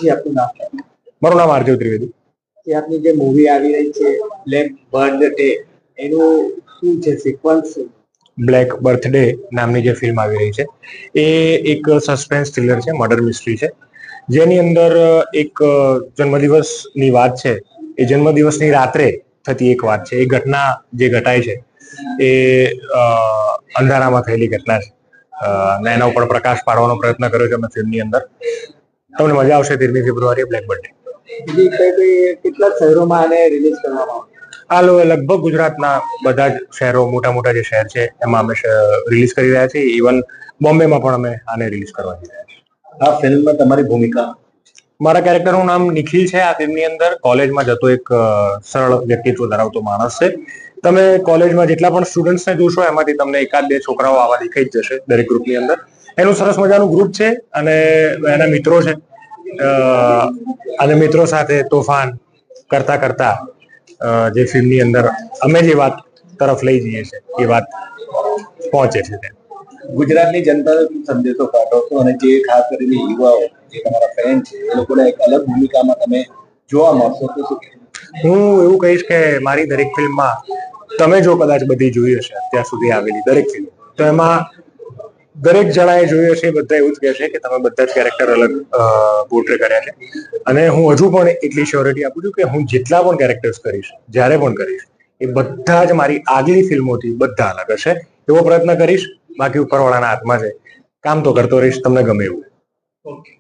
જી આપનું નામ છે? મારું નામ આરજવ ત્રિવેદી. જે આપની જે મૂવી આવી રહી છે બ્લેક બર્થડે, એનું શું છે સિક્વન્સ? બ્લેક બર્થડે નામની જે ફિલ્મ આવી રહી છે એ એક સસ્પેન્સ થ્રિલર છે, મર્ડર મિસ્ટ્રી છે, જેની અંદર એક જન્મદિવસની વાત છે. એ જન્મદિવસની રાત્રે થતી એક વાત છે. એ ઘટના જે ઘટાય છે એ અંધારામાં થયેલી ઘટના છે અને એના ઉપર પ્રકાશ પાડવાનો પ્રયત્ન કર્યો છે અમે ફિલ્મની અંદર. તમને મજા આવશે. 13મી ફેબ્રુઆરીએ બ્લેક બર્થડે. કેટલા શહેરોમાં આને રિલીઝ કરવામાં આવશે? આ લગભગ ગુજરાતના બધા જ શહેરો, મોટા મોટા જે શહેર છે એમાં અમે રિલીઝ કરી રહ્યા છીએ. ઇવન બોમ્બેમાં પણ અમે આને રિલીઝ કરવા જઈ રહ્યા છીએ. આ ફિલ્મમાં તમારી ભૂમિકા? મારા કેરેક્ટરનું નામ નિખિલ છે. આ ફિલ્મની અંદર કોલેજમાં જતો એક સરળ વ્યક્તિત્વ ધરાવતો માણસ છે. તમે કોલેજમાં જેટલા પણ સ્ટુડન્ટ્સને જોશો એમાંથી તમને એકાદ બે છોકરાઓ આવા દેખાઈ જ જશે દરેક ગ્રુપની અંદર. એનું સરસ મજાનું ગ્રુપ છે અને એના મિત્રો છે અને મિત્રો સાથે તોફાન કરતા કરતા જે ફિલ્મની અંદર અમે જે વાત તરફ લઈ જઈએ છીએ એ વાત પહોંચે છે. ગુજરાતની જનતાને સંદેશો પાઠવશો અને જે ખાસ કરીને યુવાઓ જે તમારા ફ્રેન્ડ છે એ લોકોને એક અલગ ભૂમિકામાં તમે જોવા મળશો તો શું? હું એવું કહીશ કે મારી દરેક ફિલ્મમાં તમે જો કદાચ બધી જોઈ હશે અત્યાર સુધી આવેલી દરેક ફિલ્મ, તો એમાં દરેક જણાએ જોયું હશે, બધા એવું જ કહેશે કે તમે બધા જ કેરેક્ટર અલગ પોર્ટ્રે કર્યા છે. અને હું હજુ પણ એટલી શ્યોરિટી આપું છું કે હું જેટલા પણ કેરેક્ટર્સ કરીશ, જ્યારે પણ કરીશ, એ બધા જ મારી આગલી ફિલ્મોથી બધા અલગ હશે. એવો પ્રયત્ન કરીશ. બાકી ઉપરવાળાના હાથમાં છે. કામ તો કરતો રહીશ, તમને ગમે એવું. ઓકે.